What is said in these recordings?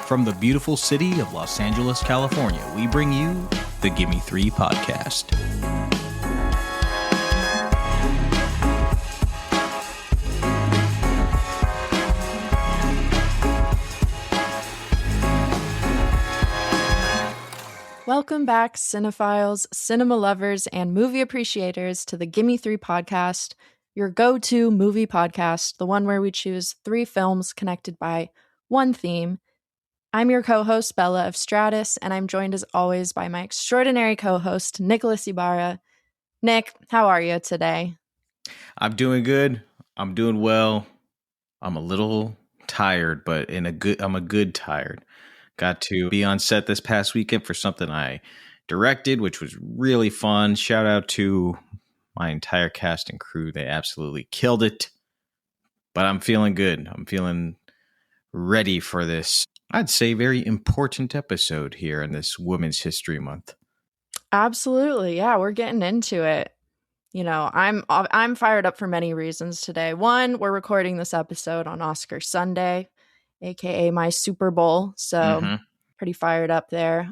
From the beautiful city of Los Angeles, California, we bring you the Gimme Three Podcast. Welcome back, cinephiles, cinema lovers, and movie appreciators to the Gimme Three Podcast, your go-to movie podcast, the one where we choose 3 films connected by one theme. I'm your co-host, Bella of Stratus, and I'm joined as always by my extraordinary co-host, Nicholas Ibarra. Nick, how are you today? I'm doing good. I'm doing well. I'm a little tired, but I'm a good tired. Got to be on set this past weekend for something I directed, which was really fun. Shout out to my entire cast and crew. They absolutely killed it. But I'm feeling good. I'm feeling ready for this, I'd say, very important episode here in this Women's History Month. Absolutely. Yeah, we're getting into it. You know, I'm fired up for many reasons today. One, we're recording this episode on Oscar Sunday, aka my Super Bowl. So pretty fired up there.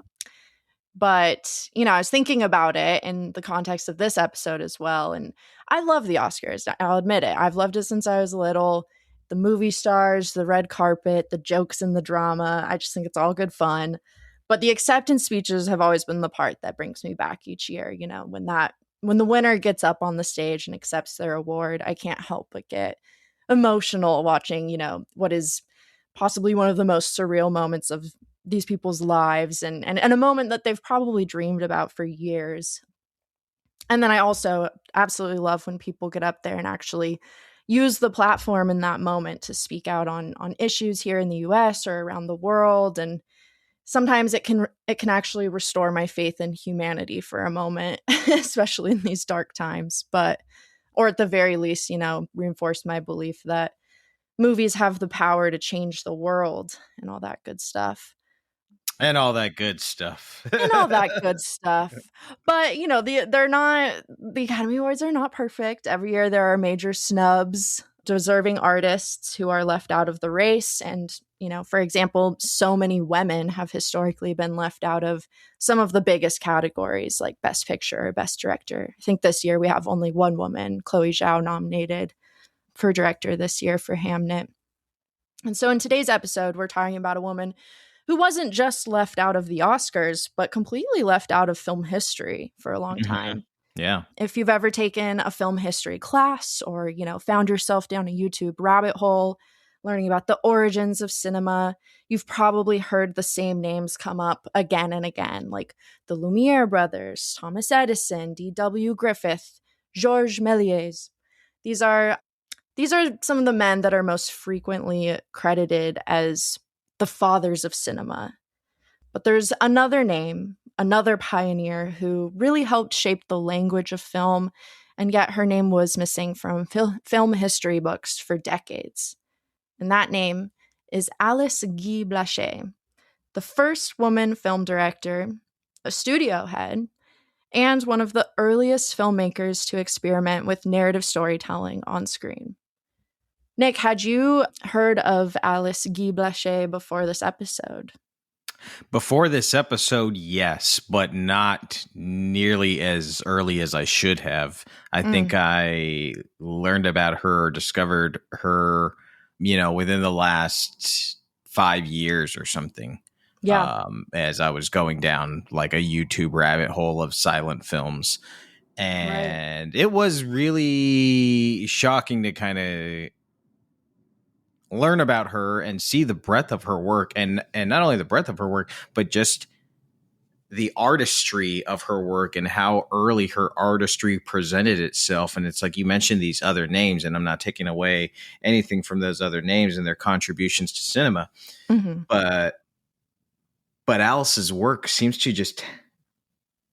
But, you know, I was thinking about it in the context of this episode as well. And I love the Oscars. I'll admit it. I've loved it since I was little. The movie stars, the red carpet, the jokes and the drama. I just think it's all good fun. But the acceptance speeches have always been the part that brings me back each year. You know, when the winner gets up on the stage and accepts their award, I can't help but get emotional watching, you know, what is possibly one of the most surreal moments of these people's lives and a moment that they've probably dreamed about for years. And then I also absolutely love when people get up there and actually use the platform in that moment to speak out on issues here in the US or around the world. And sometimes it can actually restore my faith in humanity for a moment, especially in these dark times. Or at the very least, you know, reinforce my belief that movies have the power to change the world and all that good stuff. And all that good stuff. But, you know, the Academy Awards are not perfect. Every year there are major snubs, deserving artists who are left out of the race. And, you know, for example, so many women have historically been left out of some of the biggest categories like Best Picture or Best Director. I think this year we have only one woman, Chloe Zhao, nominated for director this year for Hamnet. And so in today's episode, we're talking about a woman who wasn't just left out of the Oscars, but completely left out of film history for a long time. Yeah. If you've ever taken a film history class or, you know, found yourself down a YouTube rabbit hole, learning about the origins of cinema, you've probably heard the same names come up again and again, like the Lumiere brothers, Thomas Edison, D.W. Griffith, Georges Méliès. These are some of the men that are most frequently credited as the fathers of cinema. But there's another name, another pioneer who really helped shape the language of film, and yet her name was missing from film history books for decades. And that name is Alice Guy-Blaché, the first woman film director, a studio head, and one of the earliest filmmakers to experiment with narrative storytelling on screen. Nick, had you heard of Alice Guy-Blaché before this episode? Before this episode, yes, but not nearly as early as I should have. I think I learned about her, discovered her, you know, within the last 5 years or something. Yeah. As I was going down like a YouTube rabbit hole of silent films. And It was really shocking to kind of learn about her and see the breadth of her work, and not only the breadth of her work, but just the artistry of her work and how early her artistry presented itself. And it's like you mentioned these other names, and I'm not taking away anything from those other names and their contributions to cinema. But Alice's work seems to just,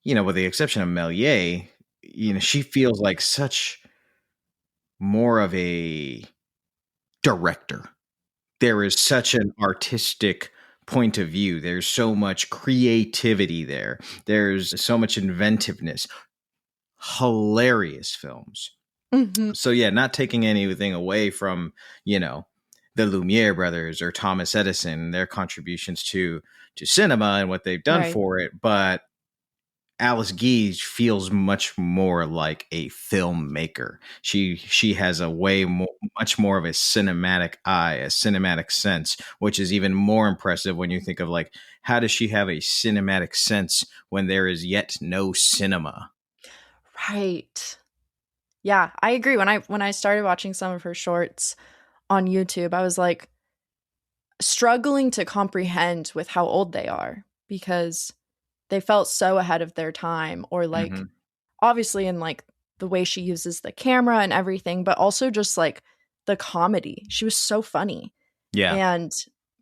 you know, with the exception of Méliès, you know, she feels like such more of a director. There is such an artistic point of view. There's so much creativity there. There's so much inventiveness. Hilarious films. So yeah, not taking anything away from, you know, the Lumiere brothers or Thomas Edison, their contributions to cinema and what they've done Right. for it. But Alice Guy feels much more like a filmmaker. She has a much more of a cinematic eye, a cinematic sense, which is even more impressive when you think of like, how does she have a cinematic sense when there is yet no cinema? Right. Yeah, I agree. When I started watching some of her shorts on YouTube, I was like struggling to comprehend with how old they are because they felt so ahead of their time, or like obviously in like the way she uses the camera and everything, but also just like the comedy. She was so funny. Yeah. And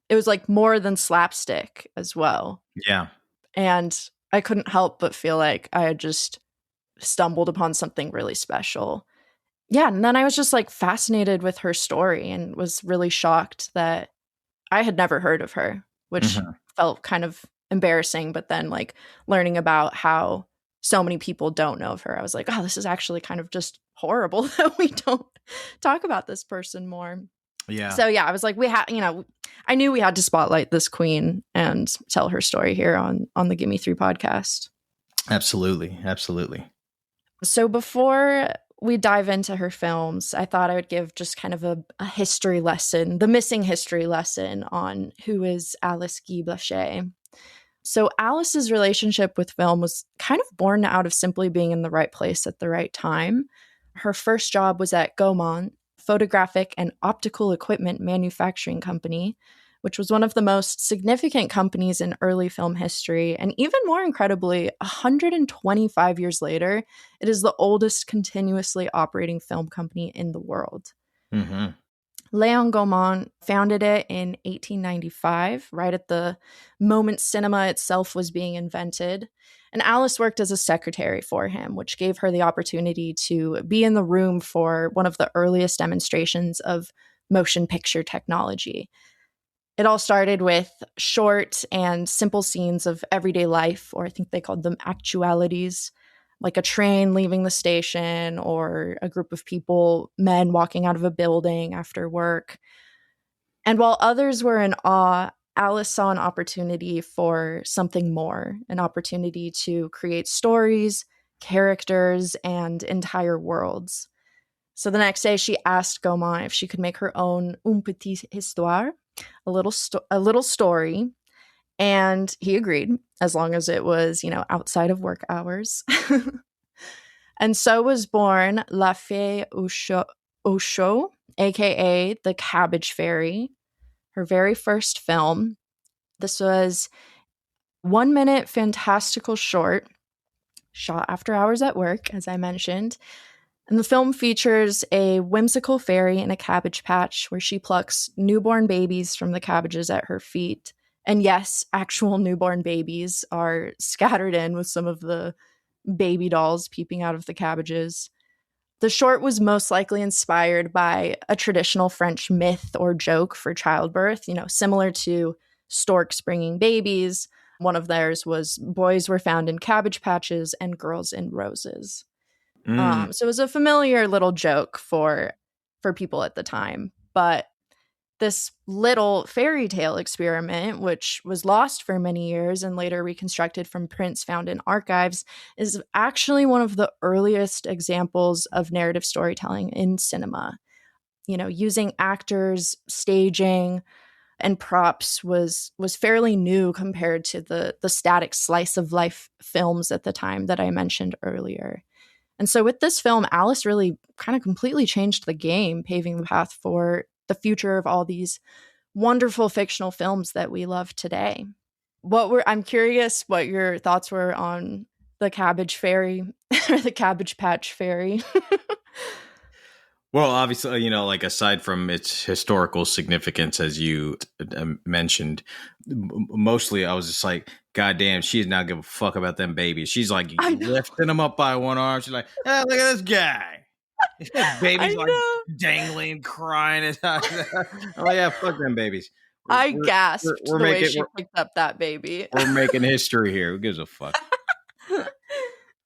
it was like more than slapstick as well. Yeah. And I couldn't help but feel like I had just stumbled upon something really special. Yeah, and then I was just like fascinated with her story and was really shocked that I had never heard of her, which felt kind of embarrassing. But then, like, learning about how so many people don't know of her, I was like, oh, this is actually kind of just horrible that we don't talk about this person more. Yeah. So, yeah, I was like, I knew we had to spotlight this queen and tell her story here on the Gimme Three podcast. Absolutely. Absolutely. So before we dive into her films, I thought I would give just kind of a history lesson, the missing history lesson on who is Alice Guy-Blaché. So Alice's relationship with film was kind of born out of simply being in the right place at the right time. Her first job was at Gaumont, photographic and optical equipment manufacturing company, which was one of the most significant companies in early film history. And even more incredibly, 125 years later, it is the oldest continuously operating film company in the world. Léon Gaumont founded it in 1895, right at the moment cinema itself was being invented. And Alice worked as a secretary for him, which gave her the opportunity to be in the room for one of the earliest demonstrations of motion picture technology. It all started with short and simple scenes of everyday life, or I think they called them actualities, like a train leaving the station or a group of people, men walking out of a building after work. And while others were in awe, Alice saw an opportunity for something more, an opportunity to create stories, characters, and entire worlds. So the next day, she asked Gaumont if she could make her own une petite histoire, a little story, and he agreed, as long as it was, outside of work hours. And so was born La Fée au Chou, aka The Cabbage Fairy, her very first film. This was 1 minute fantastical short, shot after hours at work, as I mentioned. And the film features a whimsical fairy in a cabbage patch where she plucks newborn babies from the cabbages at her feet. And yes, actual newborn babies are scattered in with some of the baby dolls peeping out of the cabbages. The short was most likely inspired by a traditional French myth or joke for childbirth, similar to storks bringing babies. One of theirs was boys were found in cabbage patches and girls in roses. So it was a familiar little joke for people at the time. But this little fairy tale experiment, which was lost for many years and later reconstructed from prints found in archives, is actually one of the earliest examples of narrative storytelling in cinema. Using actors, staging, and props was fairly new compared to the static slice of life films at the time that I mentioned earlier. And so with this film, Alice really kind of completely changed the game, paving the path for the future of all these wonderful fictional films that we love today. I'm curious what your thoughts were on the Cabbage Fairy or the Cabbage Patch Fairy. Well, obviously, like aside from its historical significance, as you mentioned, mostly I was just like, God damn, she does not give a fuck about them babies. She's like lifting them up by one arm. She's like, oh, look at this guy. Babies like dangling, crying. I'm like, yeah, fuck them babies. I gasped the way she picked up that baby. We're making history here. Who gives a fuck?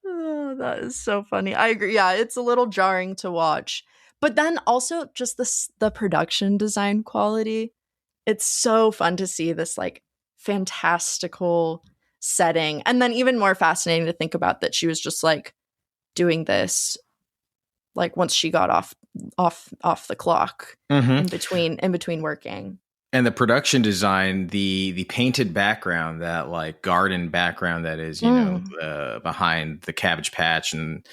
Oh, that is so funny. I agree. Yeah, it's a little jarring to watch. But then also just the production design quality. It's so fun to see this like fantastical setting. And then even more fascinating to think about that she was just like doing this like once she got off the clock in between working. And the production design, the painted background, that like garden background that is, you know, behind the Cabbage Patch, and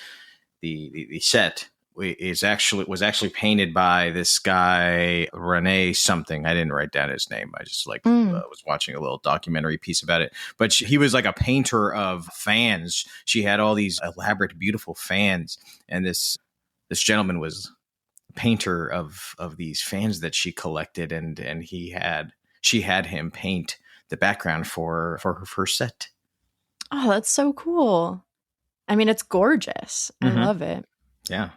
the set was actually painted by this guy Rene something. I didn't write down his name. I just was watching a little documentary piece about it. But he was like a painter of fans. She had all these elaborate, beautiful fans, and this gentleman was a painter of these fans that she collected, and she had him paint the background for her first set. Oh, that's so cool. I mean, it's gorgeous. I love it. Yeah.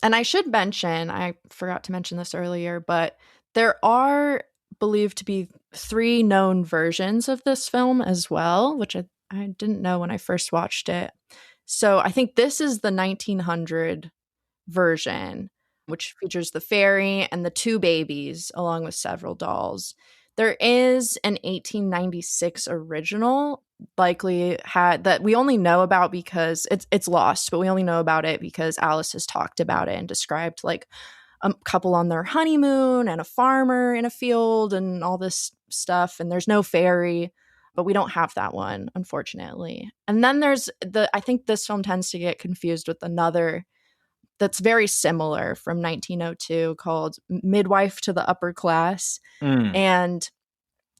And I should mention, I forgot to mention this earlier, but there are believed to be 3 known versions of this film as well, which I didn't know when I first watched it. So I think this is the 1900 version, which features the fairy and the 2 babies along with several dolls. There is an 1896 original, likely had that we only know about because it's lost, but we only know about it because Alice has talked about it and described like a couple on their honeymoon and a farmer in a field and all this stuff. And there's no fairy, but we don't have that one, unfortunately. And then there's I think this film tends to get confused with another that's very similar from 1902 called Midwife to the Upper Class. And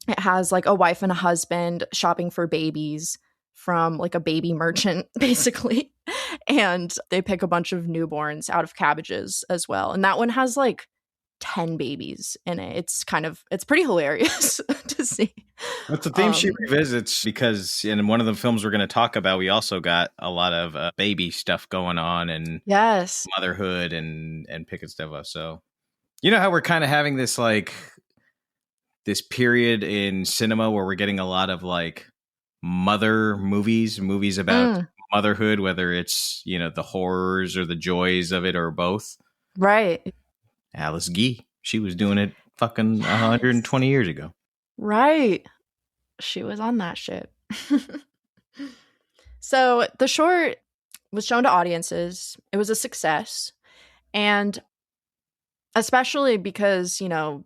it has like a wife and a husband shopping for babies from like a baby merchant, basically. And they pick a bunch of newborns out of cabbages as well. And that one has like 10 babies in it. It's pretty hilarious to see. That's the theme she revisits, because in one of the films we're going to talk about, we also got a lot of baby stuff going on, and yes, motherhood and picking stuff up. So, you know how we're kind of having this like this period in cinema where we're getting a lot of like mother movies about motherhood, whether it's, you know, the horrors or the joys of it or both. Right. Alice Guy, she was doing it fucking 120 years ago. Right. She was on that shit. So the short was shown to audiences. It was a success. And especially because, you know,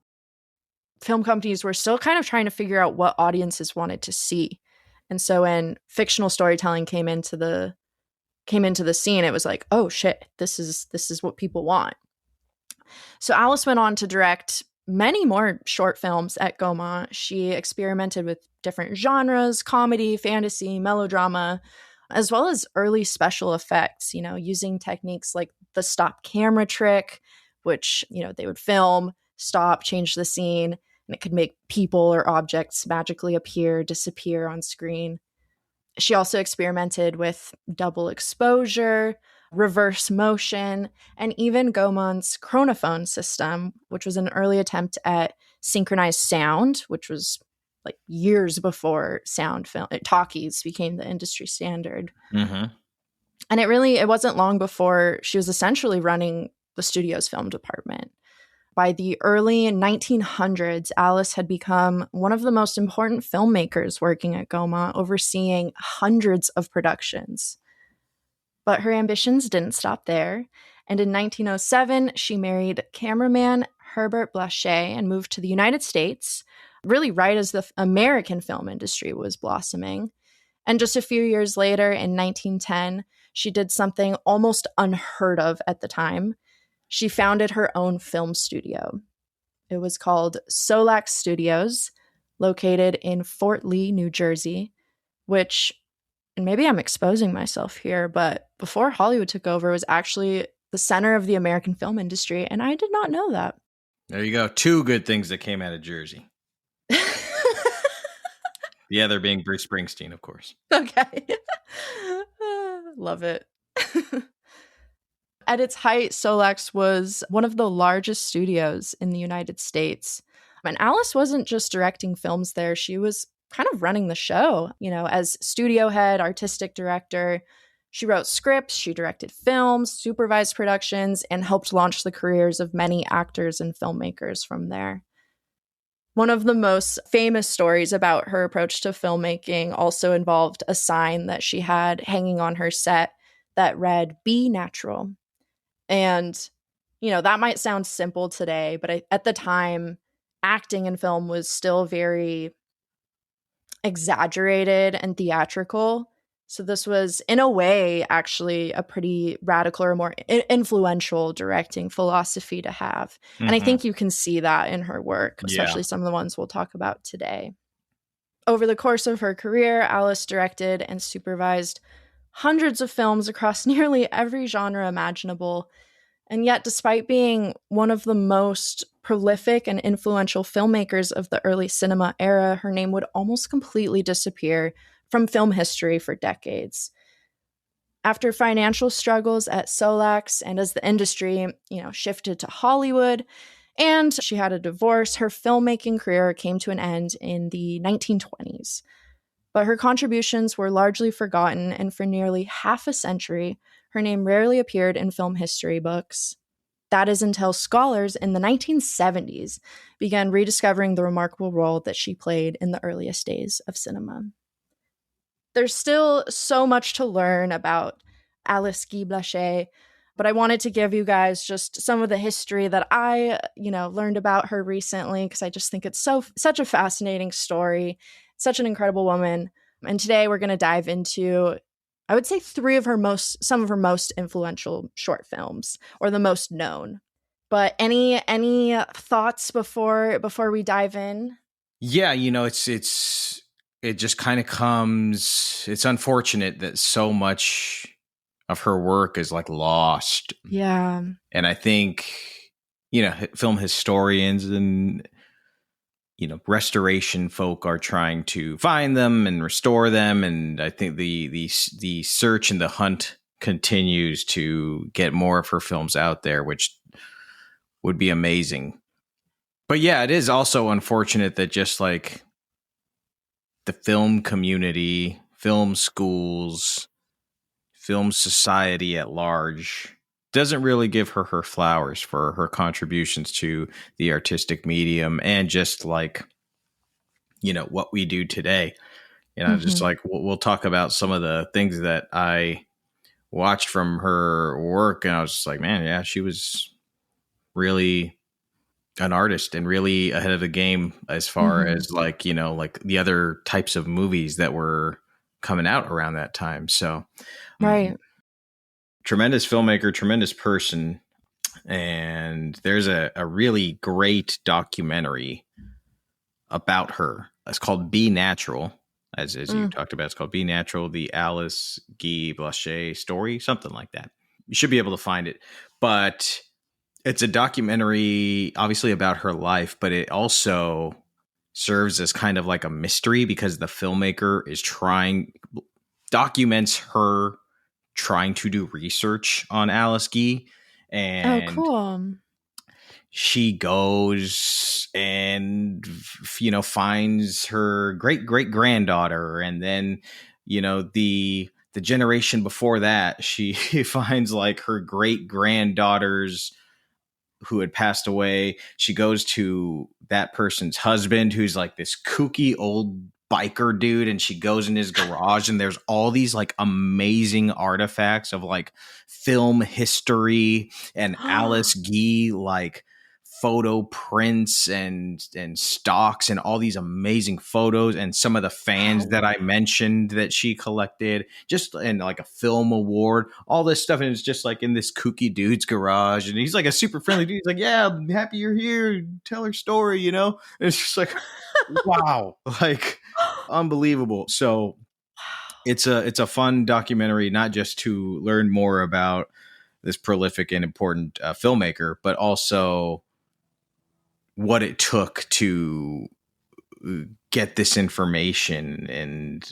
film companies were still kind of trying to figure out what audiences wanted to see. And so when fictional storytelling came into the scene, it was like, oh shit, this is what people want. So Alice went on to direct many more short films at Gaumont. She experimented with different genres, comedy, fantasy, melodrama, as well as early special effects, you know, using techniques like the stop camera trick, which, you know, they would film, stop, change the scene, and it could make people or objects magically appear, disappear on screen. She also experimented with double exposure, reverse motion, and even Gaumont's chronophone system, which was an early attempt at synchronized sound, which was like years before sound film talkies became the industry standard. And it wasn't long before she was essentially running the studio's film department. By the early 1900s, Alice had become one of the most important filmmakers working at Gaumont, overseeing hundreds of productions. But her ambitions didn't stop there. And in 1907, she married cameraman Herbert Blaché and moved to the United States, really right as the American film industry was blossoming. And just a few years later, in 1910, she did something almost unheard of at the time. She founded her own film studio. It was called Solax Studios, located in Fort Lee, New Jersey, which, and maybe I'm exposing myself here, but before Hollywood took over, was actually the center of the American film industry, and I did not know that. There you go. 2 good things that came out of Jersey. The other being Bruce Springsteen, of course. Okay. Love it. At its height, Solax was one of the largest studios in the United States. And Alice wasn't just directing films there. She was kind of running the show, you know, as studio head, artistic director. She wrote scripts, she directed films, supervised productions, and helped launch the careers of many actors and filmmakers from there. One of the most famous stories about her approach to filmmaking also involved a sign that she had hanging on her set that read, "Be natural." And, that might sound simple today, but at the time, acting in film was still very exaggerated and theatrical. So this was, in a way, actually a pretty radical or more influential directing philosophy to have. And I think you can see that in her work, especially some of the ones we'll talk about today. Over the course of her career, Alice directed and supervised hundreds of films across nearly every genre imaginable. And yet, despite being one of the most prolific and influential filmmakers of the early cinema era, her name would almost completely disappear from film history for decades. After financial struggles at Solax and as the industry, shifted to Hollywood, and she had a divorce, her filmmaking career came to an end in the 1920s. But her contributions were largely forgotten, and for nearly half a century, her name rarely appeared in film history books. That is until scholars in the 1970s began rediscovering the remarkable role that she played in the earliest days of cinema. There's still so much to learn about Alice Guy-Blaché, but I wanted to give you guys just some of the history that I, learned about her recently, because I just think it's such a fascinating story, such an incredible woman. And today we're going to dive into, I would say, some of her most influential short films, or the most known. But any thoughts before we dive in? Yeah, it just kind of comes. It's unfortunate that so much of her work is like lost. Yeah. And I think, film historians and, restoration folk are trying to find them and restore them. And I think the search and the hunt continues to get more of her films out there, which would be amazing. But yeah, it is also unfortunate that just like the film community, film schools, film society at large doesn't really give her flowers for her contributions to the artistic medium and just like, what we do today. Just like we'll talk about some of the things that I watched from her work, and I was just like, man, yeah, she was really an artist and really ahead of the game as far as like, like the other types of movies that were coming out around that time. So, right. Tremendous filmmaker, tremendous person. And there's a really great documentary about her. It's called Be Natural, as you talked about. It's called Be Natural, the Alice Guy-Blaché story, something like that. You should be able to find it. But it's a documentary, obviously, about her life, but it also serves as kind of like a mystery because the filmmaker documents her trying to do research on Alice Guy. And cool. She goes and, finds her great granddaughter. And then, the generation before that, she finds like her great granddaughters who had passed away. She goes to that person's husband, who's like this kooky old biker dude, and she goes in his garage, and there's all these like amazing artifacts of like film history and Alice Guy like photo prints and stocks and all these amazing photos, and some of the fans that I mentioned that she collected, just and like a film award, all this stuff. And it's just like in this kooky dude's garage, and he's like a super friendly dude. He's like, yeah, I'm happy you're here, tell her story, and it's just like wow, like unbelievable. So it's a fun documentary, not just to learn more about this prolific and important filmmaker, but also what it took to get this information. And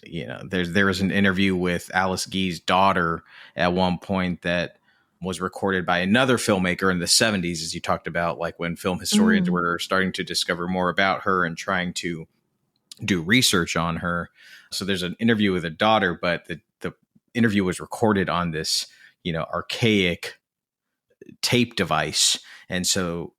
there was an interview with Alice Guy's daughter at one point that was recorded by another filmmaker in the 70s, as you talked about, like when film historians were starting to discover more about her and trying to do research on her. So there's an interview with a daughter, but the interview was recorded on this, archaic tape device. And so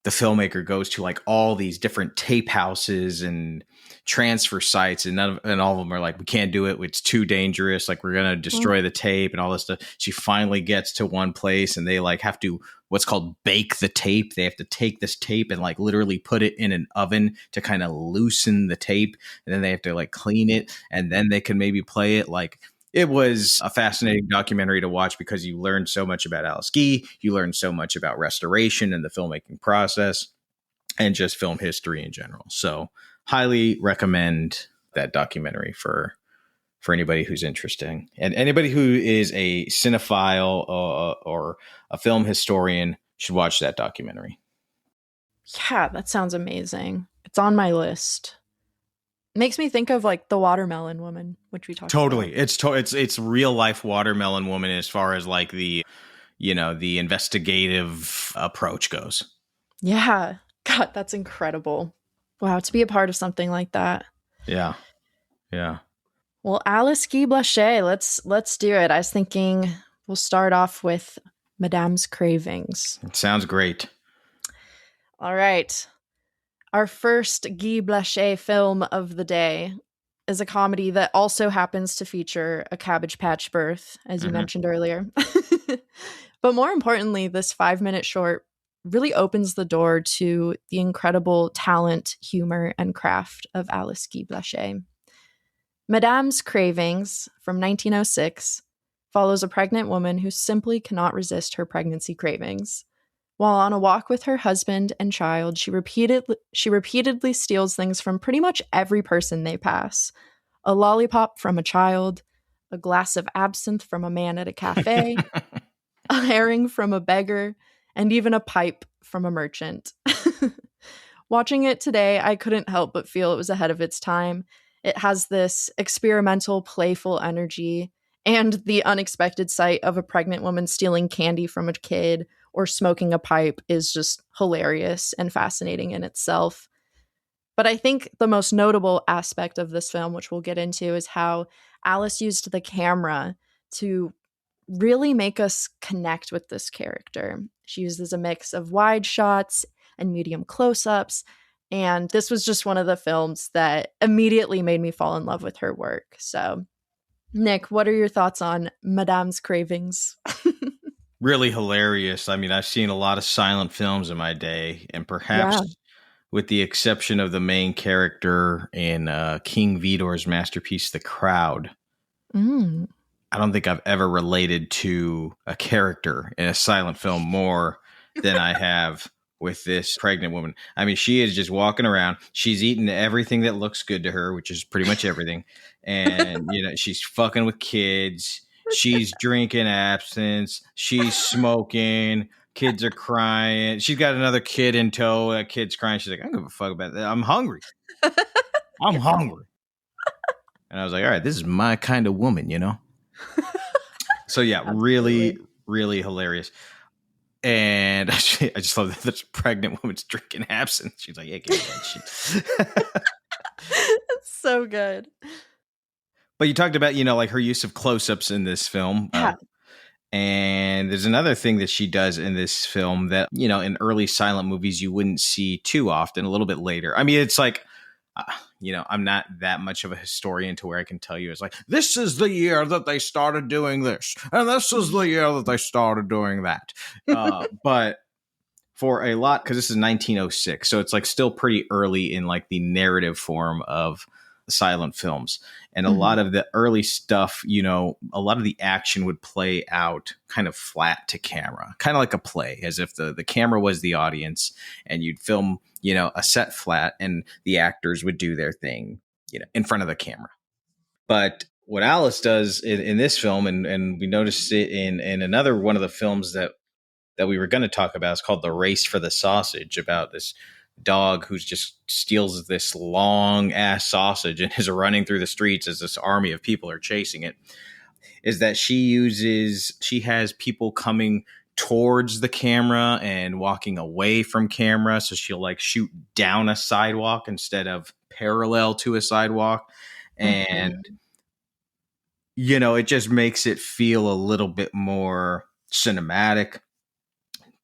the filmmaker goes to like all these different tape houses and transfer sites, and all of them are like, we can't do it. It's too dangerous. Like, we're going to destroy the tape and all this stuff. She finally gets to one place, and they like have to what's called bake the tape. They have to take this tape and like literally put it in an oven to kind of loosen the tape. And then they have to like clean it, and then they can maybe play it. Like, it was a fascinating documentary to watch because you learned so much about Alice Guy. You learned so much about restoration and the filmmaking process and just film history in general. So highly recommend that documentary for anybody who's interested. And anybody who is a cinephile or a film historian should watch that documentary. Yeah, that sounds amazing. It's on my list. Makes me think of like The Watermelon Woman, which we talked about. It's real life Watermelon Woman as far as like the investigative approach goes. Yeah. God, that's incredible. Wow, to be a part of something like that. Yeah. Yeah. Well, Alice Guy-Blaché, let's do it. I was thinking we'll start off with Madame's Cravings. It sounds great. All right. Our first Guy-Blaché film of the day is a comedy that also happens to feature a Cabbage Patch birth, as you mentioned earlier. But more importantly, this 5-minute short really opens the door to the incredible talent, humor, and craft of Alice Guy-Blaché. Madame's Cravings, from 1906, follows a pregnant woman who simply cannot resist her pregnancy cravings. While on a walk with her husband and child, she repeatedly steals things from pretty much every person they pass. A lollipop from a child, a glass of absinthe from a man at a cafe, a herring from a beggar, and even a pipe from a merchant. Watching it today, I couldn't help but feel it was ahead of its time. It has this experimental, playful energy, and the unexpected sight of a pregnant woman stealing candy from a kid or smoking a pipe is just hilarious and fascinating in itself. But I think the most notable aspect of this film, which we'll get into, is how Alice used the camera to really make us connect with this character. She uses a mix of wide shots and medium close-ups, and this was just one of the films that immediately made me fall in love with her work. So, Nick, what are your thoughts on Madame's Cravings? Really hilarious. I mean, I've seen a lot of silent films in my day, and perhaps with the exception of the main character in King Vidor's masterpiece, The Crowd, I don't think I've ever related to a character in a silent film more than I have with this pregnant woman. I mean, she is just walking around. She's eating everything that looks good to her, which is pretty much everything. And, she's fucking with kids. She's drinking absinthe. She's smoking. Kids are crying. She's got another kid in tow. That kid's crying. She's like, I don't give a fuck about that. I'm hungry. I'm hungry. And I was like, all right, this is my kind of woman, So yeah, really, really hilarious. And I just love that this pregnant woman's drinking absinthe. She's like, yeah, give me that shit. It's so good. But you talked about, like her use of close-ups in this film. Yeah. And there's another thing that she does in this film that, in early silent movies, you wouldn't see too often, a little bit later. I mean, it's like, I'm not that much of a historian to where I can tell you it's like, this is the year that they started doing this, and this is the year that they started doing that. But for a lot, because this is 1906, so it's like still pretty early in like the narrative form of silent films. And a lot of the early stuff, a lot of the action would play out kind of flat to camera, kind of like a play, as if the camera was the audience, and you'd film, a set flat, and the actors would do their thing, in front of the camera. But what Alice does in this film, and we noticed it in another one of the films that we were going to talk about, is called The Race for the Sausage, about this dog who just steals this long ass sausage and is running through the streets as this army of people are chasing it, is that she has people coming towards the camera and walking away from camera. So she'll like shoot down a sidewalk instead of parallel to a sidewalk. And it just makes it feel a little bit more cinematic.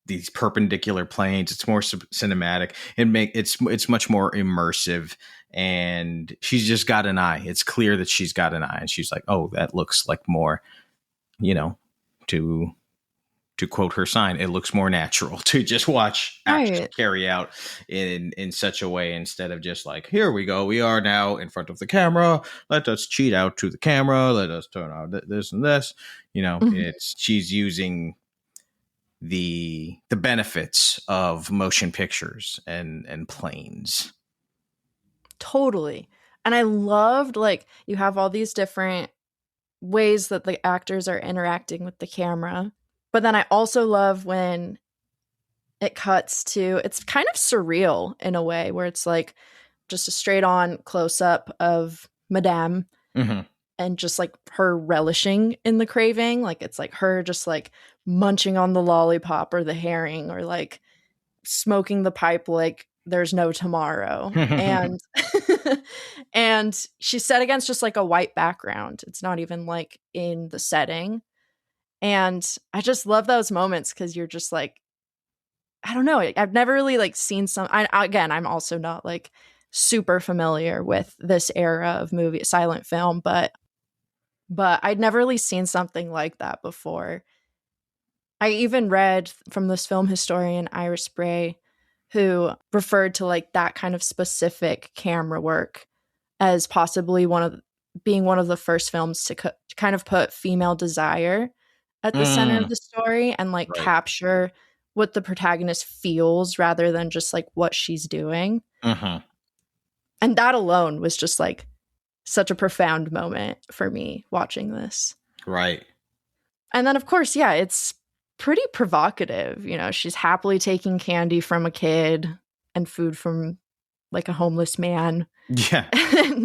These perpendicular planes, it's more cinematic. It's much more immersive, and she's just got an eye. It's clear that she's got an eye, and she's like, oh, that looks like more, to quote her sign, it looks more natural to just watch action carry out in such a way, instead of just like, here we go, we are now in front of the camera, let us cheat out to the camera, let us turn on this and this. She's using the benefits of motion pictures and planes. Totally. And I loved, like, you have all these different ways that the actors are interacting with the camera. But then I also love when it cuts to, it's kind of surreal in a way, where it's like just a straight on close up of Madame, and just like her relishing in the craving. Like, it's like her just like munching on the lollipop or the herring, or like smoking the pipe like there's no tomorrow. And and she's set against just like a white background. It's not even like in the setting. And I just love those moments, because you're just like, I don't know, I've never really like seen I'm also not like super familiar with this era of silent film, but I'd never really seen something like that before. I even read from this film historian, Iris Bray, who referred to like that kind of specific camera work as possibly being one of the first films to kind of put female desire at the center of the story, and like capture what the protagonist feels rather than just like what she's doing. And that alone was just like such a profound moment for me watching this. Right. And then, of course, yeah, it's pretty provocative. She's happily taking candy from a kid and food from like a homeless man. Yeah.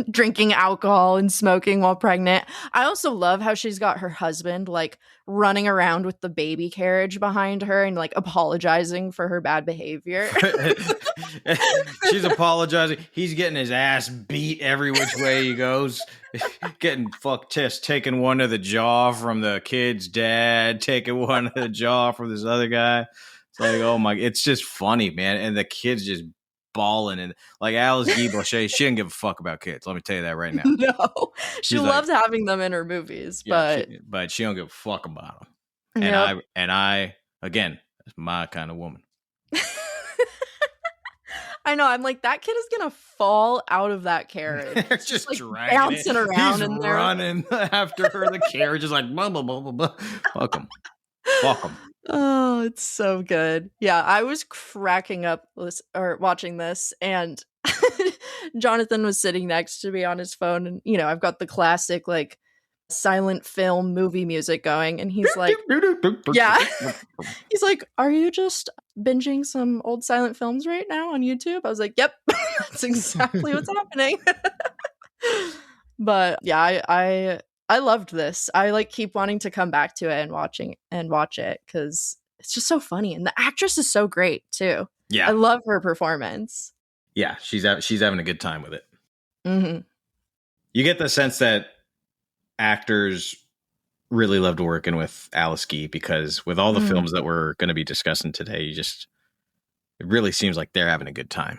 Drinking alcohol and smoking while pregnant. I also love how she's got her husband like running around with the baby carriage behind her and like apologizing for her bad behavior. She's apologizing. He's getting his ass beat every which way he goes. Getting taking one to the jaw from the kid's dad, taking one to the jaw from this other guy. It's like, oh my, it's just funny, man. And the kid's just balling, and like Alice Guy-Blaché, she didn't give a fuck about kids. Let me tell you that right now. No, she loves having them in her movies, but she don't give a fuck about them. Yep. And I again, that's my kind of woman. I know. I'm like, that kid is gonna fall out of that carriage. It's just like dragging bouncing around. He's running after her. The carriage is like, blah, blah, blah, blah, blah. Fuck him. Fuck him. Oh, it's so good. Yeah, I was cracking up watching this, and Jonathan was sitting next to me on his phone, and I've got the classic like silent film movie music going, and he's like, yeah, he's like, are you just binging some old silent films right now on YouTube? I was like, yep, that's exactly what's happening. But yeah, I loved this. I like keep wanting to come back to it and watch it, because it's just so funny, and the actress is so great too. Yeah, I love her performance. Yeah, she's having a good time with it. You get the sense that actors really loved working with Alice Guy, because with all the films that we're going to be discussing today, it really seems like they're having a good time.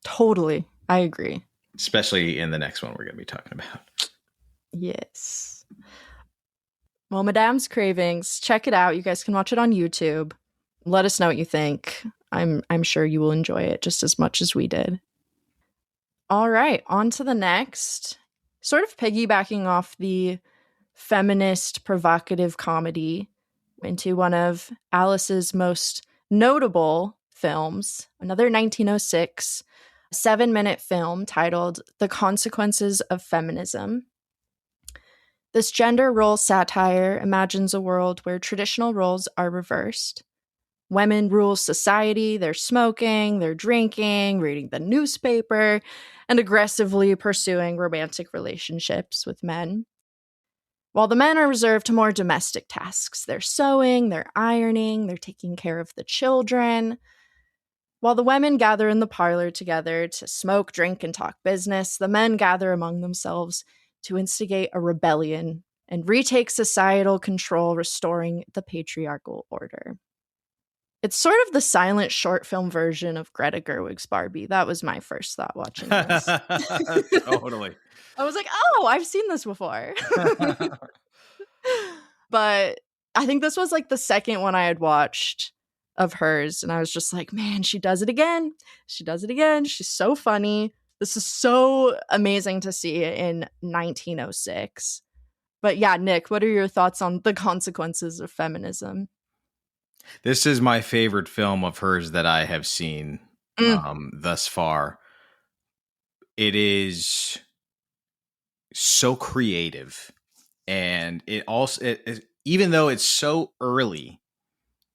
Totally, I agree. Especially in the next one we're going to be talking about. Yes. Well, Madame's Cravings, check it out. You guys can watch it on YouTube. Let us know what you think. I'm sure you will enjoy it just as much as we did. All right, on to the next. Sort of piggybacking off the feminist provocative comedy into one of Alice's most notable films, another 1906 7-minute film titled The Consequences of Feminism. This gender role satire imagines a world where traditional roles are reversed. Women rule society, they're smoking, they're drinking, reading the newspaper, and aggressively pursuing romantic relationships with men. While the men are reserved to more domestic tasks. They're sewing, they're ironing, they're taking care of the children. While the women gather in the parlor together to smoke, drink, and talk business, the men gather among themselves to instigate a rebellion and retake societal control, restoring the patriarchal order. It's sort of the silent short film version of Greta Gerwig's Barbie. That was my first thought watching this. Totally. I was like, oh, I've seen this before. But I think this was like the second one I had watched of hers. And I was just like, man, she does it again. She does it again. She's so funny. This is so amazing to see in 1906. But yeah, Nick, what are your thoughts on The Consequences of Feminism? This is my favorite film of hers that I have seen thus far. It is so creative, and it also, even though it's so early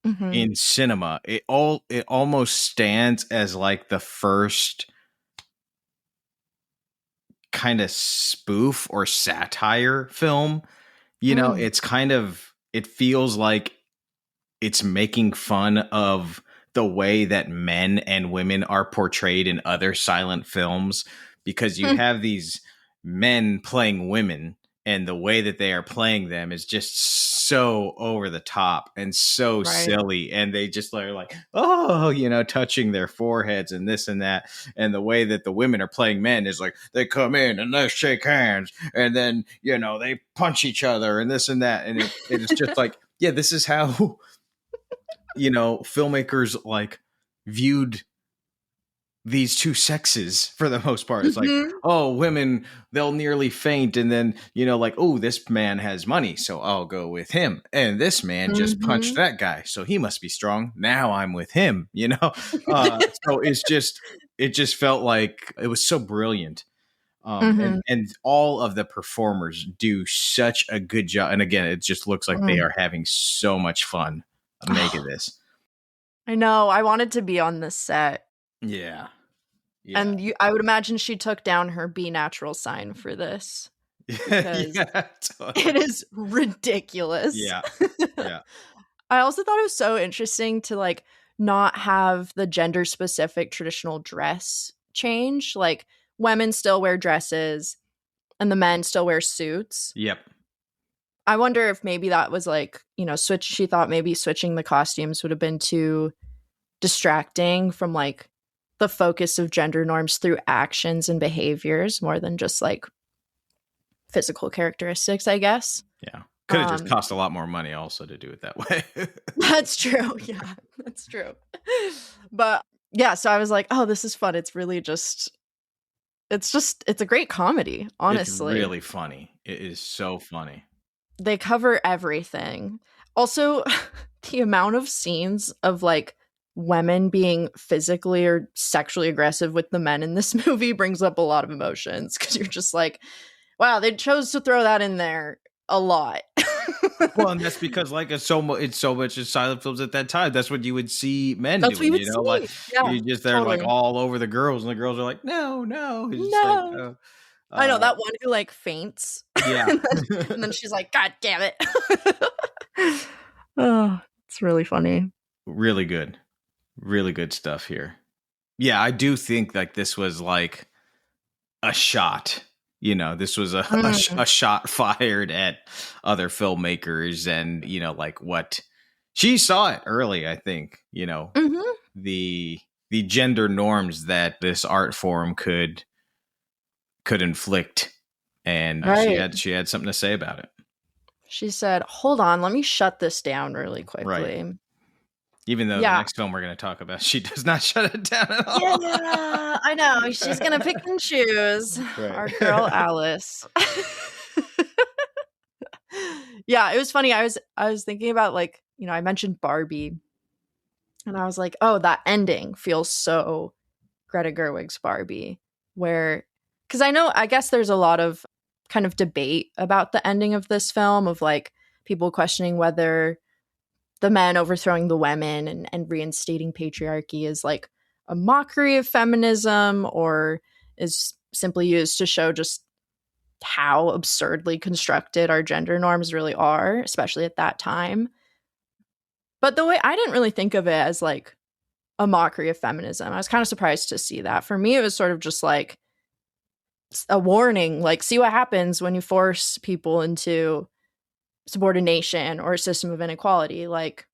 in cinema, it almost stands as like the first kind of spoof or satire film. You know, it's kind of, it feels like it's making fun of the way that men and women are portrayed in other silent films, because you have these men playing women, and the way that they are playing them is just so over the top and so silly. And they just are like, oh, you know, touching their foreheads and this and that. And the way that the women are playing men is like, they come in and they shake hands, and then, you know, they punch each other and this and that. And it is just like, yeah, this is how, you know, filmmakers like viewed these two sexes for the most part. It's like, oh, women, they'll nearly faint, and then, you know, like, oh, this man has money, so I'll go with him, and this man just punched that guy, so he must be strong, now I'm with him, you know. So it just felt like it was so brilliant. And all of the performers do such a good job, and again, it just looks like they are having so much fun making this. I know, I wanted to be on this set. Yeah. And I would imagine she took down her Be Natural sign for this. Because totally. It is ridiculous. Yeah. I also thought it was so interesting to like not have the gender specific traditional dress change. Like women still wear dresses and the men still wear suits. Yep. I wonder if maybe that was like, you know, she thought maybe switching the costumes would have been too distracting from like the focus of gender norms through actions and behaviors more than just like physical characteristics, I guess. Yeah. Could have just cost a lot more money also to do it that way. That's true. Yeah, that's true. But yeah, so I was like, oh, this is fun. It's really just, it's a great comedy, honestly. It's really funny. It is so funny. They cover everything. Also, the amount of scenes of like women being physically or sexually aggressive with the men in this movie brings up a lot of emotions, because you're just like, wow, they chose to throw that in there a lot. Well, and that's because like it's so much in silent films at that time. That's what you would see men that's doing, what you know, see. like you just they're totally. like all over the girls, and the girls are like, no. It's just No. like, I know that one who like faints. Yeah. and then she's like, God damn it. Oh, it's really funny. Really good stuff here. Yeah, I do think like this was like a shot. You know, this was a shot fired at other filmmakers, and you know, like what she saw it early. I think, you know, the gender norms that this art form could inflict, and she had something to say about it. She said, "Hold on, let me shut this down really quickly." Right. Even though the next film we're going to talk about, she does not shut it down at all. Yeah, I know. She's going to pick and choose. Right. Our girl Alice. Yeah, it was funny. I was thinking about like, you know, I mentioned Barbie, and I was like, oh, that ending feels so Greta Gerwig's Barbie, where, because I guess there's a lot of kind of debate about the ending of this film, of like people questioning whether the men overthrowing the women and reinstating patriarchy is like a mockery of feminism, or is simply used to show just how absurdly constructed our gender norms really are, especially at that time. But the way I didn't really think of it as like a mockery of feminism. I was kind of surprised to see that. For me, it was sort of just like, a warning, like, see what happens when you force people into subordination or a system of inequality. Like,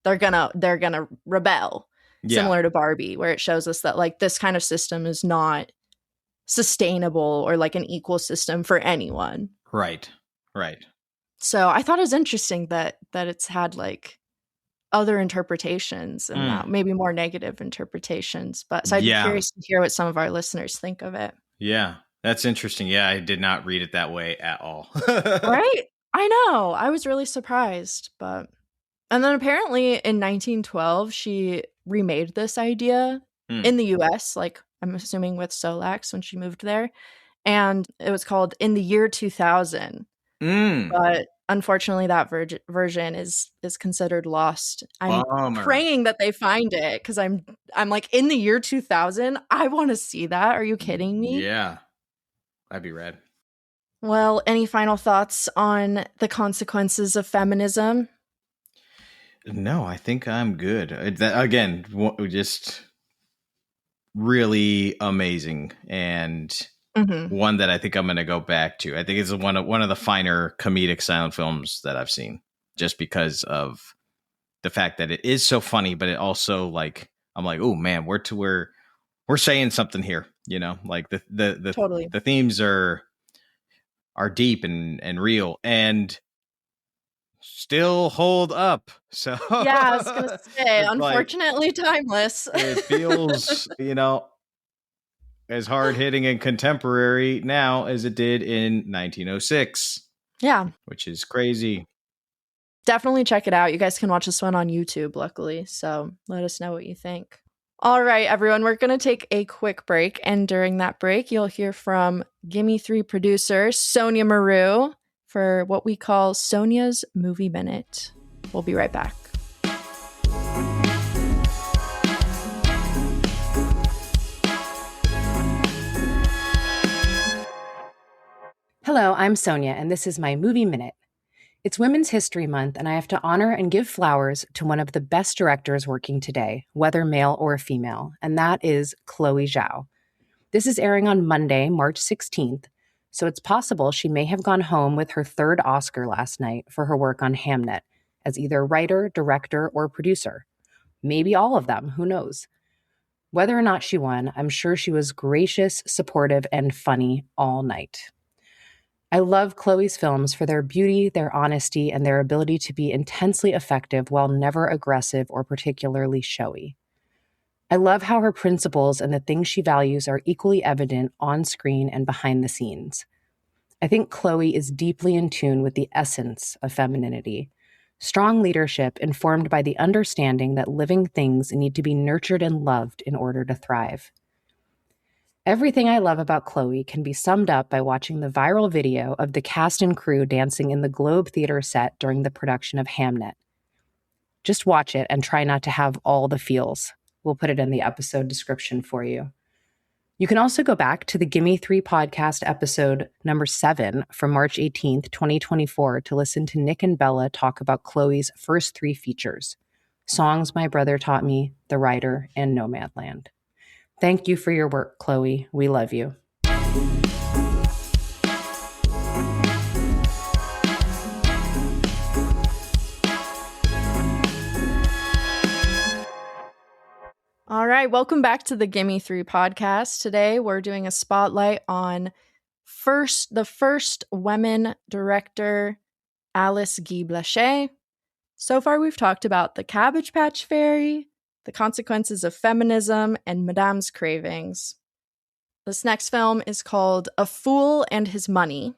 they're gonna rebel. Yeah. Similar to Barbie, where it shows us that, like, this kind of system is not sustainable or like an equal system for anyone. Right. So I thought it was interesting that it's had like other interpretations and maybe more negative interpretations. But so I'd be curious to hear what some of our listeners think of it. Yeah, that's interesting. Yeah, I did not read it that way at all. Right? I know. I was really surprised. And then apparently in 1912, she remade this idea in the US, like I'm assuming with Solax when she moved there. And it was called In the Year 2000. But unfortunately, that version is considered lost. I'm praying that they find it because I'm like, in the year 2000, I want to see that. Are you kidding me? Yeah, that'd be rad. Well, any final thoughts on the consequences of feminism? No, I think I'm good. Again, just really amazing and one that I think I'm going to go back to. I think it's one of the finer comedic silent films that I've seen, just because of the fact that it is so funny, but it also, like, I'm like, oh man, we're saying something here, you know, like Totally. the themes are deep and real and still hold up. So yeah, I was gonna say, unfortunately, like, timeless. It feels, you know, as hard hitting and contemporary now as it did in 1906. Yeah, which is crazy. Definitely check it out. You guys can watch this one on YouTube, luckily. So let us know what you think. All right, everyone, we're going to take a quick break. And during that break, you'll hear from Gimme Three producer Sonia Maru for what we call Sonia's Movie Minute. We'll be right back. Hello, I'm Sonia, and this is my Movie Minute. It's Women's History Month, and I have to honor and give flowers to one of the best directors working today, whether male or female, and that is Chloe Zhao. This is airing on Monday, March 16th, so it's possible she may have gone home with her third Oscar last night for her work on Hamnet as either writer, director, or producer. Maybe all of them, who knows? Whether or not she won, I'm sure she was gracious, supportive, and funny all night. I love Chloe's films for their beauty, their honesty, and their ability to be intensely effective while never aggressive or particularly showy. I love how her principles and the things she values are equally evident on screen and behind the scenes. I think Chloe is deeply in tune with the essence of femininity, strong leadership informed by the understanding that living things need to be nurtured and loved in order to thrive. Everything I love about Chloe can be summed up by watching the viral video of the cast and crew dancing in the Globe Theater set during the production of Hamnet. Just watch it and try not to have all the feels. We'll put it in the episode description for you. You can also go back to the Gimme Three Podcast episode number 7 from March 18th, 2024 to listen to Nick and Bella talk about Chloe's first 3 features, Songs My Brother Taught Me, The Rider, and Nomadland. Thank you for your work, Chloe. We love you. All right, welcome back to the Gimme Three Podcast. Today, we're doing a spotlight on the first women director, Alice Guy-Blaché. So far, we've talked about The Cabbage Patch Fairy, The Consequences of Feminism, and Madame's Cravings. This next film is called A Fool and His Money.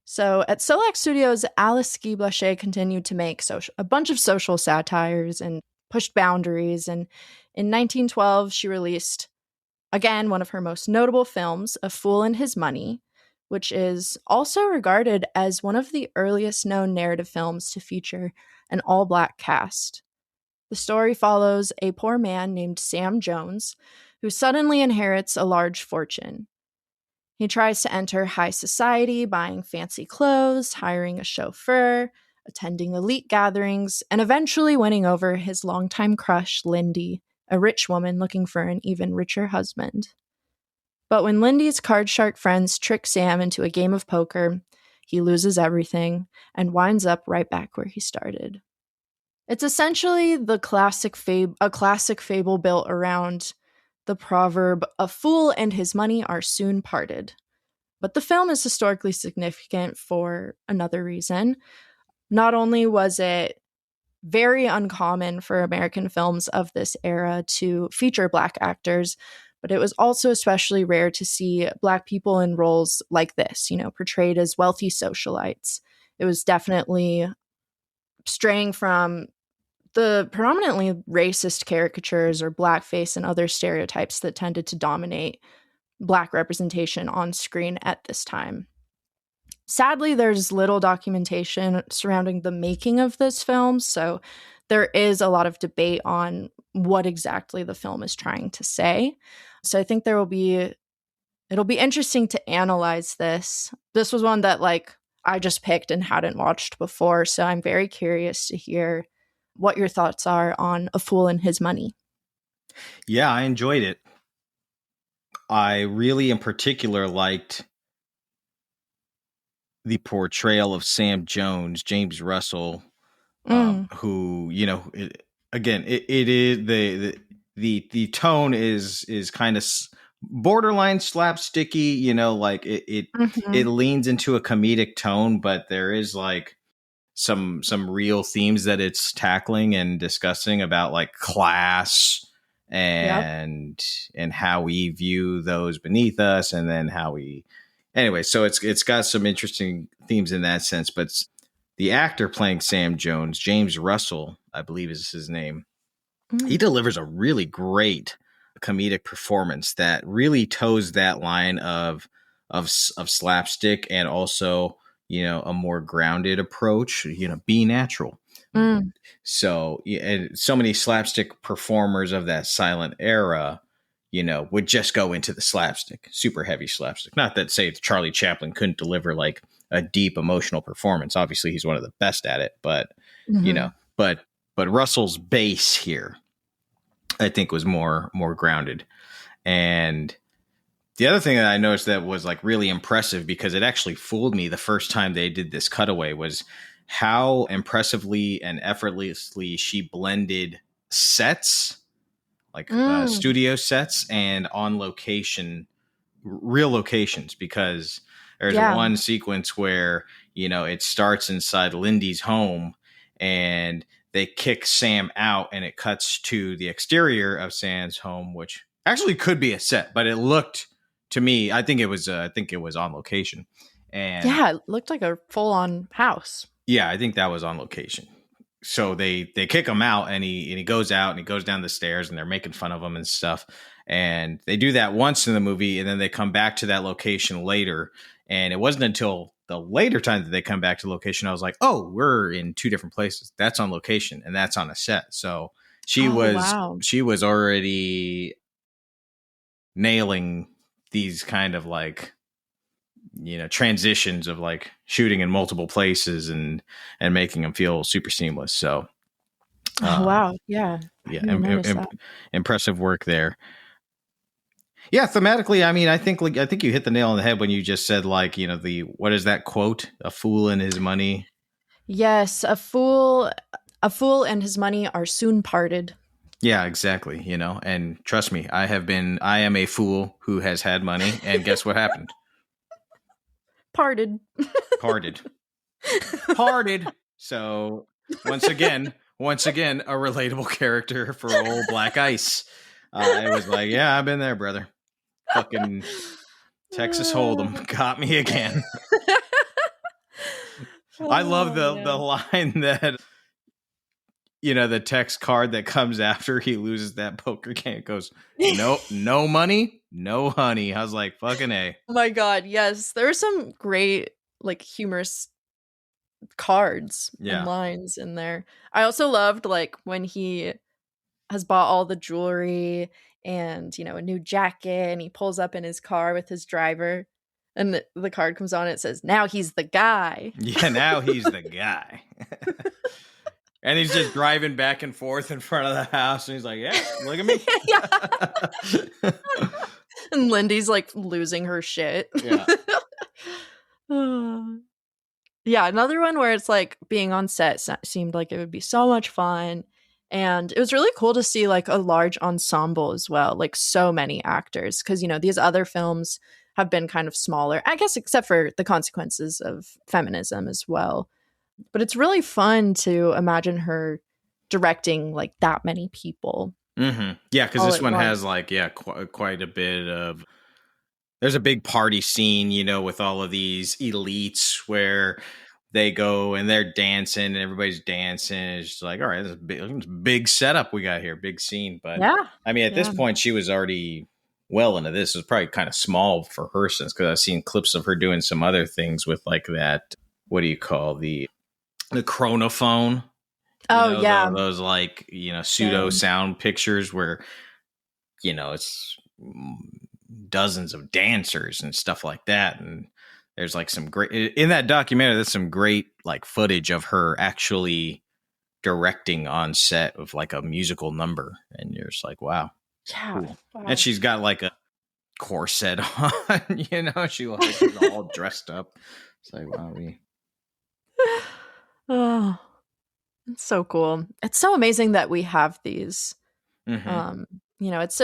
So at Solax Studios, Alice Guy-Blaché continued to make a bunch of social satires and pushed boundaries. And in 1912, she released, again, one of her most notable films, A Fool and His Money, which is also regarded as one of the earliest known narrative films to feature an all-black cast. The story follows a poor man named Sam Jones, who suddenly inherits a large fortune. He tries to enter high society, buying fancy clothes, hiring a chauffeur, attending elite gatherings, and eventually winning over his longtime crush, Lindy, a rich woman looking for an even richer husband. But when Lindy's card shark friends trick Sam into a game of poker, he loses everything and winds up right back where he started. It's essentially a classic fable built around the proverb, "A fool and his money are soon parted." But the film is historically significant for another reason. Not only was it very uncommon for American films of this era to feature Black actors, but it was also especially rare to see Black people in roles like this, portrayed as wealthy socialites. It was definitely straying from the predominantly racist caricatures or blackface and other stereotypes that tended to dominate Black representation on screen at this time. Sadly, there's little documentation surrounding the making of this film, so there is a lot of debate on what exactly the film is trying to say. So I think it'll be interesting to analyze this. This was one that I just picked and hadn't watched before, so I'm very curious to hear what your thoughts are on A Fool and His Money. Yeah, I enjoyed it. I really, in particular, liked the portrayal of Sam Jones, James Russell, who, it is the tone is kind of borderline slapsticky, it leans into a comedic tone, but there is some real themes that it's tackling and discussing about class and how we view those beneath us, and then how we so it's got some interesting themes in that sense. But the actor playing Sam Jones, James Russell, I believe is his name, he delivers a really great comedic performance that really toes that line of slapstick, and also a more grounded approach. Be natural. So and so many slapstick performers of that silent era would just go into the slapstick, super heavy slapstick. Not that, say, Charlie Chaplin couldn't deliver a deep emotional performance. Obviously, he's one of the best at it, but but Russell's base here, I think, was more grounded. And the other thing that I noticed that was really impressive, because it actually fooled me the first time they did this cutaway, was how impressively and effortlessly she blended sets, studio sets, and on location, real locations. Because there's one sequence where, it starts inside Lindy's home and they kick Sam out, and it cuts to the exterior of Sam's home, which actually could be a set, but it looked to me, I think it was on location. And it looked like a full on house. Yeah, I think that was on location. So they kick him out, and he goes out, and he goes down the stairs, and they're making fun of him and stuff. And they do that once in the movie, and then they come back to that location later. And it wasn't until the later time that they come back to location, I was like, oh, we're in two different places. That's on location, and that's on a set. So she was already nailing these kind of transitions of shooting in multiple places and making them feel super seamless. So wow. Yeah. Impressive work there. Yeah, thematically, I mean, I think you hit the nail on the head when you just said what is that quote? A fool and his money. Yes, a fool and his money are soon parted. Yeah, exactly. And trust me, I am a fool who has had money, and guess what happened? Parted. So once again, a relatable character for old Black Ice. I was like, yeah, I've been there, brother. Fucking Texas Hold'em got me again. I love the line that, the text card that comes after he loses that poker game goes, no money, no honey. I was like, fucking A. Oh my God, yes. There were some great, humorous cards and lines in there. I also loved, when he has bought all the jewelry and, a new jacket, and he pulls up in his car with his driver, and the card comes on, and it says, now he's the guy. Yeah, now he's the guy. And he's just driving back and forth in front of the house, and he's like, yeah, look at me. And Lindy's like losing her shit. Yeah. Yeah, another one where it's like being on set seemed like it would be so much fun. And it was really cool to see like a large ensemble as well, like so many actors. Because, you know, these other films have been kind of smaller, I guess, except for the Consequences of Feminism as well. But it's really fun to imagine her directing like that many people. Mm-hmm. Yeah, because all this at one once. has like, quite a bit of. There's a big party scene, you know, with all of these elites where they go and they're dancing and everybody's dancing. It's just like, all right, this is big setup we got here, big scene. But Yeah. I mean, at this point, she was already well into this. It was probably kind of small for her since, because I've seen clips of her doing some other things with like that. What do you call the chronophone? Oh, You know, yeah. those like, you know, pseudo sound pictures where, you know, it's dozens of dancers and stuff like that. And there's like some great, in that documentary, there's some great like footage of her actually directing on set of like a musical number. And you're just like, wow. Yeah. Cool. Wow. And she's got like a corset on, you know, she's all dressed up. It's like, wow. Oh, it's so cool. It's so amazing that we have these. Mm-hmm. You know, it's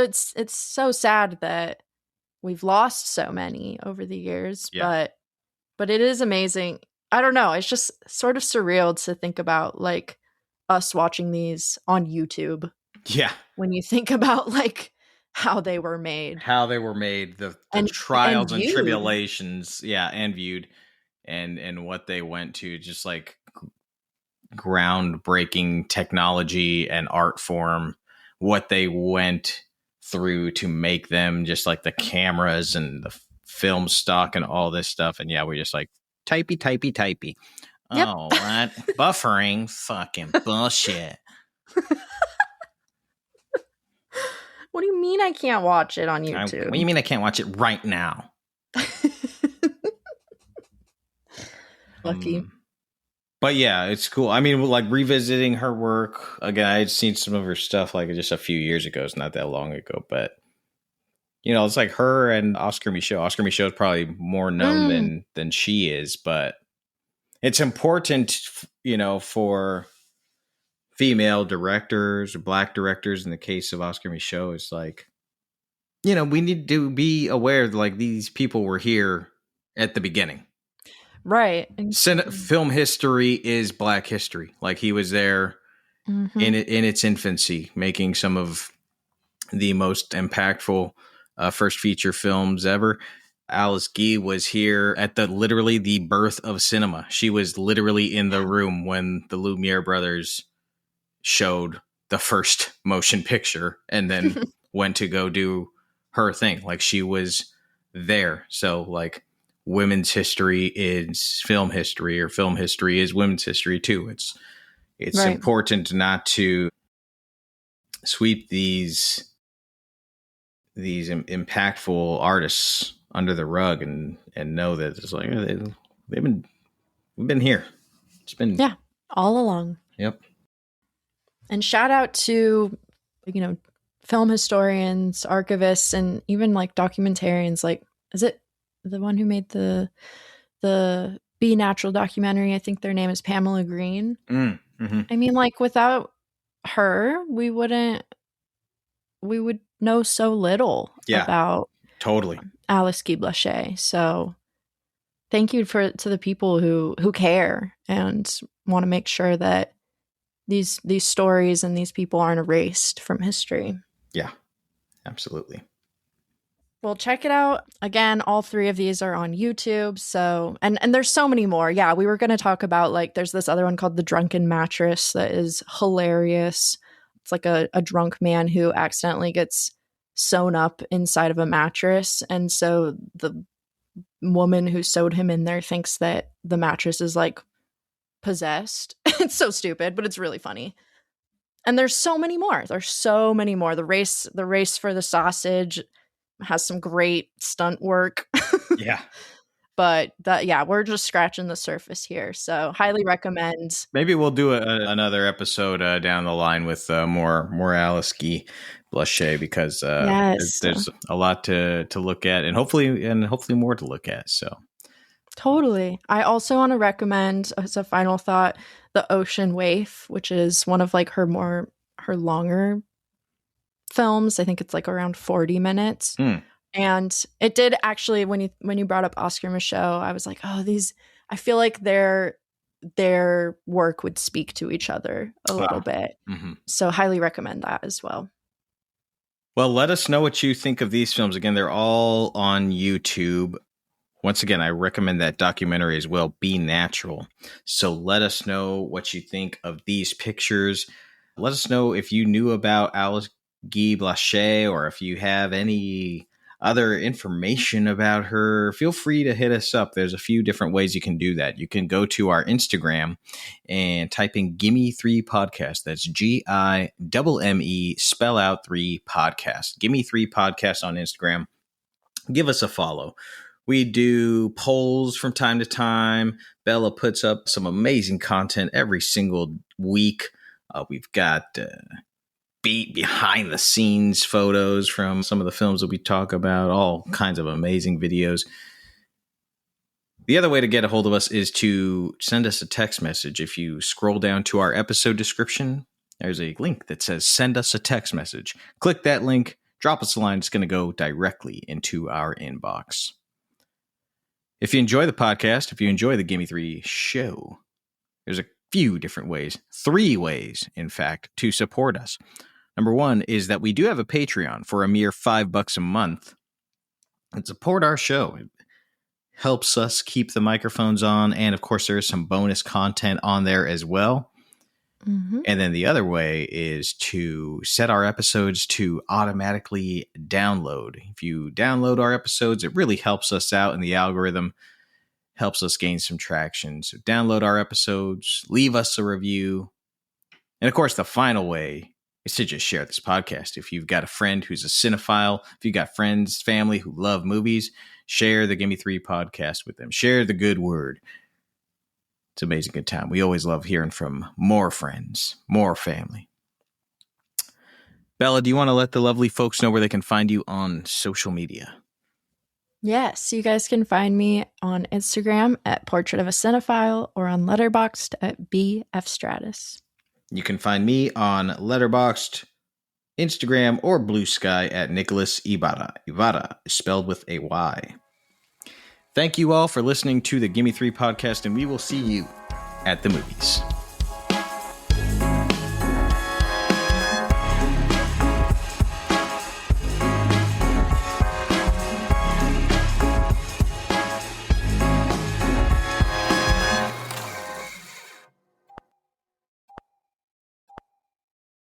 so sad that we've lost so many over the years, but it is amazing. I don't know, it's just sort of surreal to think about like us watching these on YouTube. Yeah. When you think about like how they were made. The trials and tribulations, and viewed, and what they went to, just like groundbreaking technology and art form, what they went through to make them, just like the cameras and the film stock and all this stuff. And we're just like typey. Yep. Oh, what? Buffering? Fucking bullshit. What do you mean I can't watch it on YouTube? What do you mean I can't watch it right now? Lucky. But yeah, it's cool. I mean, like revisiting her work again. I had seen some of her stuff like just a few years ago. It's not that long ago, but you know, it's like her and Oscar Micheaux. Oscar Micheaux is probably more known than she is, but it's important, you know, for female directors or Black directors. In the case of Oscar Micheaux, it's like, you know, we need to be aware that like these people were here at the beginning. Right. Film history is Black history. Like he was there in its infancy, making some of the most impactful first feature films ever. Alice Guy was here at literally the birth of cinema. She was literally in the room when the Lumiere brothers showed the first motion picture and then went to go do her thing. Like she was there. So like, women's history is film history, or film history is women's history too. It's right. Important not to sweep these impactful artists under the rug and know that it's like we've been here. It's been all along. Yep. And shout out to, you know, film historians, archivists, and even like documentarians. Like, is it the one who made the Be Natural documentary? I think their name is Pamela Green. Mm-hmm. I mean, like without her, we would know so little about totally Alice Guy-Blaché. So thank you to the people who care and want to make sure that these stories and these people aren't erased from history. Yeah, absolutely. Well, check it out. Again, all three of these are on YouTube. So, and there's so many more. Yeah, we were going to talk about, like, there's this other one called The Drunken Mattress that is hilarious. It's like a drunk man who accidentally gets sewn up inside of a mattress. And so the woman who sewed him in there thinks that the mattress is like possessed. It's so stupid, but it's really funny. And there's so many more. The race for the sausage has some great stunt work. Yeah. But we're just scratching the surface here. So highly recommend. Maybe we'll do another episode down the line with more Alice Guy-Blaché because there's a lot to look at and hopefully more to look at. So totally. I also want to recommend, as a final thought, The Ocean Waif, which is one of like her longer films. I think it's like around 40 minutes. And it did actually, when you brought up Oscar Micheaux, I was like, oh, I feel like their work would speak to each other a little bit. Mm-hmm. So highly recommend that as well. Well, let us know what you think of these films. Again, they're all on YouTube. Once again, I recommend that documentary as well, Be Natural. So let us know what you think of these pictures. Let us know if you knew about Alice Guy-Blaché or if you have any other information about her. Feel free to hit us up. There's a few different ways you can do that. You can go to our Instagram and type in Gimme Three Podcast. That's GIMME, spell out 3 podcast. Gimme Three Podcast on Instagram. Give us a follow. We do polls from time to time. Bella puts up some amazing content every single week. We've got behind the scenes photos from some of the films that we talk about, all kinds of amazing videos. The other way to get a hold of us is to send us a text message. If you scroll down to our episode description, there's a link that says send us a text message. Click that link, drop us a line. It's going to go directly into our inbox. If you enjoy the podcast, if you enjoy the Gimme Three show, there's a few different ways, 3 ways, in fact, to support us. Number 1 is that we do have a Patreon for a mere $5 a month and support our show. It helps us keep the microphones on. And of course, there is some bonus content on there as well. Mm-hmm. And then the other way is to set our episodes to automatically download. If you download our episodes, it really helps us out in the algorithm, helps us gain some traction. So download our episodes, leave us a review. And of course, the final way is to just share this podcast. If you've got a friend who's a cinephile, if you've got friends, family who love movies, share the Gimme Three podcast with them. Share the good word. It's an amazing good time. We always love hearing from more friends, more family. Bella, do you want to let the lovely folks know where they can find you on social media? Yes, you guys can find me on Instagram at Portrait of a Cinephile or on Letterboxd at BFStratus. You can find me on Letterboxd, Instagram, or Blue Sky at Nicholas Ibarra. Ibarra is spelled with a Y. Thank you all for listening to the Gimme Three podcast, and we will see you at the movies.